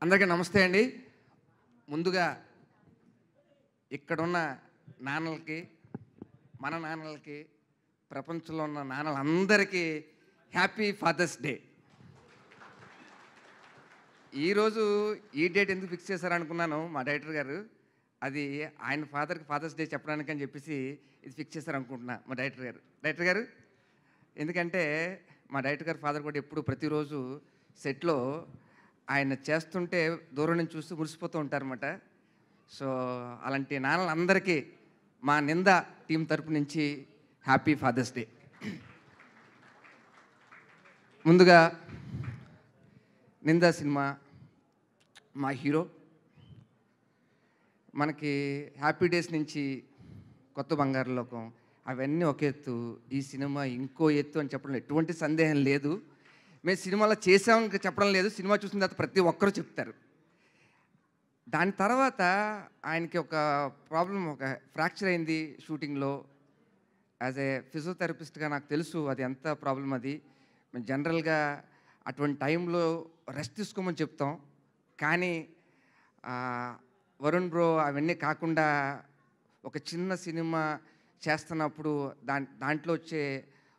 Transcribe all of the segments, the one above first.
అందరికీ నమస్తే అండి. ముందుగా ఇక్కడున్న నాన్నలకి, మన నాన్నలకి, ప్రపంచంలో ఉన్న నాన్నలందరికీ హ్యాపీ ఫాదర్స్ డే. ఈరోజు ఈ డేట్ ఎందుకు ఫిక్స్ చేశారనుకున్నాను మా డైరెక్టర్ గారు. అది ఆయన ఫాదర్కి ఫాదర్స్ డే చెప్పడానికి అని చెప్పేసి ఇది ఫిక్స్ చేశారనుకుంటున్నా మా డైరెక్టర్ గారు ఎందుకంటే మా డైరెక్టర్ గారు ఫాదర్ కూడా ఎప్పుడు ప్రతిరోజు సెట్లో ఆయన చేస్తుంటే దూరం నుంచి చూస్తూ మురిసిపోతూ ఉంటారన్నమాట. సో అలాంటి నాన్నలందరికీ మా నింద టీం తరపు నుంచి హ్యాపీ ఫాదర్స్ డే. ముందుగా నింద సినిమా మా హీరో మనకి హ్యాపీ డేస్ నుంచి కొత్త బంగారు లోకం అవన్నీ ఒక ఎత్తు, ఈ సినిమా ఇంకో ఎత్తు అని చెప్పడం ఎటువంటి సందేహం లేదు. మేము సినిమాలో చేసామని చెప్పడం లేదు, సినిమా చూసిన తర్వాత ప్రతి ఒక్కరూ చెప్తారు. దాని తర్వాత ఆయనకి ఒక ప్రాబ్లం, ఒక ఫ్రాక్చర్ అయింది షూటింగ్లో. యాజ్ ఏ ఫిజియోథెరపిస్ట్గా నాకు తెలుసు అది ఎంత ప్రాబ్లం. అది మేము జనరల్గా అటువంటి టైంలో రెస్ట్ తీసుకోమని చెప్తాం, కానీ వరుణ్ బ్రో అవన్నీ కాకుండా ఒక చిన్న సినిమా చేస్తున్నప్పుడు దాంట్లో వచ్చే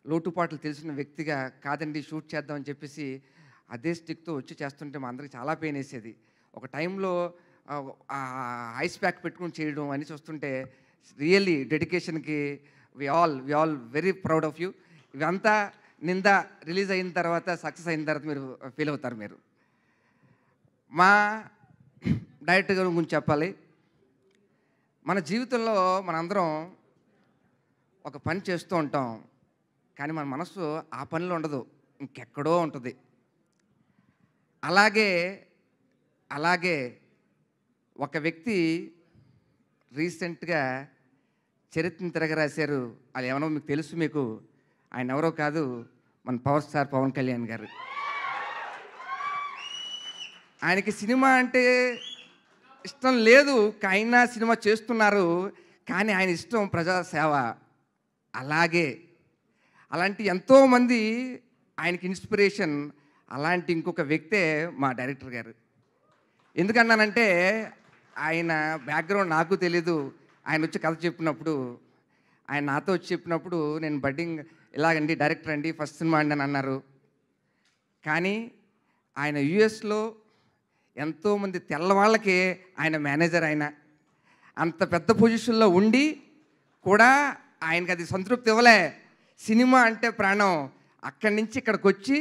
లోటుపాట్లు తెలిసిన వ్యక్తిగా కాదండి షూట్ చేద్దామని చెప్పేసి అదే స్టిక్తో వచ్చి చేస్తుంటే మా అందరికి చాలా పెయిన్ వేసేది. ఒక టైంలో ఐస్ ప్యాక్ పెట్టుకుని చేయడం అని చూస్తుంటే రియల్లీ డెడికేషన్కి we all very proud of you. ఇవంతా నింద రిలీజ్ అయిన తర్వాత, సక్సెస్ అయిన తర్వాత మీరు ఫీల్ అవుతారు. మీరు మా డైరెక్టర్ గారి గురించి చెప్పాలి. మన జీవితంలో మనందరం ఒక పని చేస్తూ ఉంటాం, కానీ మన మనసు ఆ పనిలో ఉండదు, ఇంకెక్కడో ఉంటుంది. అలాగే ఒక వ్యక్తి రీసెంట్గా చరిత్రను తిరగరాశారు. అది ఎవరో మీకు తెలుసు. మీకు ఆయన ఎవరో కాదు, మన పవర్ స్టార్ పవన్ కళ్యాణ్ గారు. ఆయనకి సినిమా అంటే ఇష్టం లేదు, అయినా సినిమా చేస్తున్నారు. కానీ ఆయన ఇష్టం ప్రజాసేవ. అలాంటి ఎంతోమంది ఆయనకి ఇన్స్పిరేషన్. అలాంటి ఇంకొక వ్యక్తే మా డైరెక్టర్ గారు. ఎందుకన్నానంటే ఆయన బ్యాక్గ్రౌండ్ నాకు తెలీదు. ఆయన వచ్చి కథ చెప్పినప్పుడు, ఆయన నాతో వచ్చి చెప్పినప్పుడు నేను బడ్డింగ్ ఇలాగండి డైరెక్టర్ అండి, ఫస్ట్ సినిమా అండి అని అన్నారు. కానీ ఆయన యుఎస్లో ఎంతోమంది తెల్లవాళ్ళకి ఆయన మేనేజర్. ఆయన అంత పెద్ద పొజిషన్లో ఉండి కూడా ఆయనకి అది సంతృప్తి ఇవ్వలే. సినిమా అంటే ప్రాణం. అక్కడి నుంచి ఇక్కడికి వచ్చి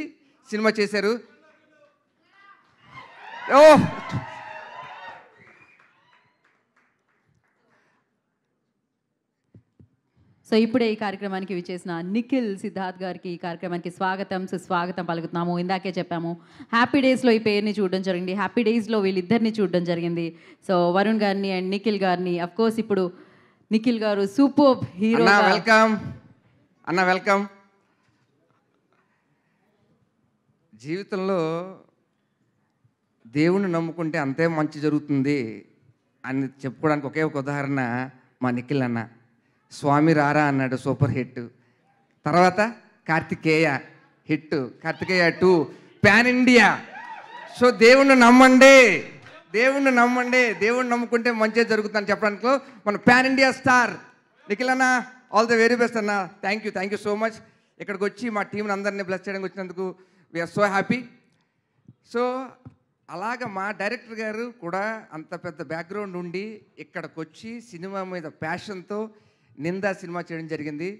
సినిమా చేశారు. సో ఇప్పుడే ఈ కార్యక్రమానికి విచ్చేసిన నిఖిల్ సిద్ధార్థ్ గారికి ఈ కార్యక్రమానికి స్వాగతం సుస్వాగతం పలుకుతున్నాము. ఇందాకే చెప్పాము, హ్యాపీ డేస్లో ఈ పేరుని చూడడం జరిగింది, హ్యాపీ డేస్లో వీళ్ళిద్దరిని చూడడం జరిగింది. సో వరుణ్ గారిని అండ్ నిఖిల్ గారిని. అఫ్కోర్స్ ఇప్పుడు నిఖిల్ గారు సూపర్ హీరో. వెల్కమ్. జీవితంలో దేవుణ్ణి నమ్ముకుంటే అంతే మంచి జరుగుతుంది అని చెప్పుకోవడానికి ఒకే ఒక ఉదాహరణ మా నిఖిల్ అన్న. స్వామి రారా అన్నాడు, సూపర్ హిట్. తర్వాత Karthikeya hit, Karthikeya 2 pan India. So దేవుణ్ణి నమ్మండి, దేవుణ్ణి నమ్ముకుంటే మంచిగా జరుగుతుందని చెప్పడానికి మన పాన్ ఇండియా స్టార్ నిఖిల్ అన్న. ఆల్ ది వెరీ బెస్ట్ అన్న. Thank you so much. ఇక్కడికి వచ్చి మా టీంని అందరినీ బ్లెస్ చేయడానికి వచ్చినందుకు వీఆర్ సో హ్యాపీ. సో అలాగ మా డైరెక్టర్ గారు కూడా అంత పెద్ద బ్యాక్గ్రౌండ్ ఉండి ఇక్కడికి వచ్చి సినిమా మీద ప్యాషన్తో నిందా సినిమా చేయడం జరిగింది.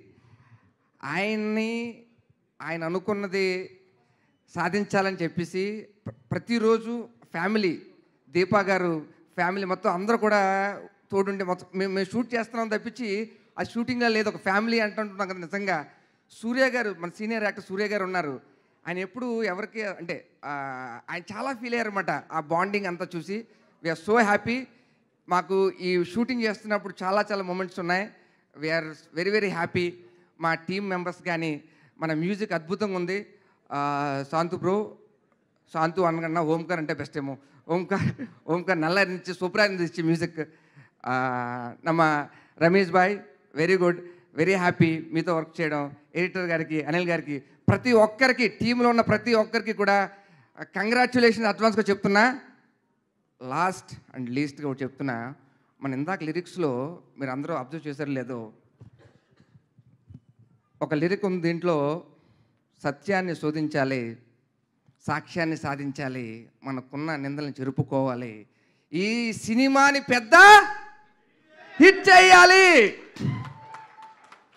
ఆయన అనుకున్నది సాధించాలని చెప్పేసి ప్రతిరోజు ఫ్యామిలీ, దీపా గారు ఫ్యామిలీ మొత్తం అందరూ కూడా తోడుండి మొత్తం మేము షూట్ చేస్తున్నాం తప్పించి ఆ షూటింగ్లో లేదు, ఒక ఫ్యామిలీ అంటుంటున్నాం కదా. నిజంగా సూర్య గారు, మన సీనియర్ యాక్టర్ సూర్య గారు ఉన్నారు. ఆయన ఎప్పుడు ఎవరికి అంటే ఆయన చాలా ఫీల్ అయ్యారు అనమాట ఆ బాండింగ్ అంతా చూసి. We're so happy. మాకు ఈ షూటింగ్ చేస్తున్నప్పుడు చాలా మూమెంట్స్ ఉన్నాయి. We're very happy. మా టీం మెంబర్స్ కానీ, మన మ్యూజిక్ అద్భుతంగా ఉంది. శాంతు అనకన్నా ఓంకార్ అంటే బెస్ట్ ఏమో. ఓంకార్ నల్ల నుంచి సూపర్ నుంచి మ్యూజిక్. నమ్మ రమేష్ బాయ్ వెరీ గుడ్, వెరీ హ్యాపీ మీతో వర్క్ చేయడం. ఎడిటర్ గారికి, అనిల్ గారికి, ప్రతి ఒక్కరికి, టీంలో ఉన్న ప్రతి ఒక్కరికి కూడా కంగ్రాచ్యులేషన్ అడ్వాన్స్గా చెప్తున్నా. లాస్ట్ అండ్ లీస్ట్గా ఒకటి చెప్తున్నా. మన ఇందాక లిరిక్స్లో మీరు అందరూ అబ్జర్వ్ చేశారో లేదో, ఒక లిరిక్ ఉంది దీంట్లో, సత్యాన్ని శోధించాలి, సాక్ష్యాన్ని సాధించాలి, మనకున్న నిందలను చెరుపుకోవాలి, ఈ సినిమాని పెద్ద హిట్ చేయాలి.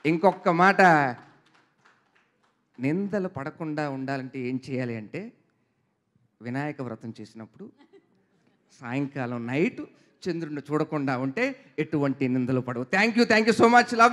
ఇంకొక మాట, నిందలు పడకుండా ఉండాలంటే ఏం చేయాలి అంటే, వినాయక వ్రతం చేసినప్పుడు సాయంకాలం నైట్ చంద్రుడిని చూడకుండా ఉంటే ఎటువంటి నిందలు పడవు. Thank you so much. Love.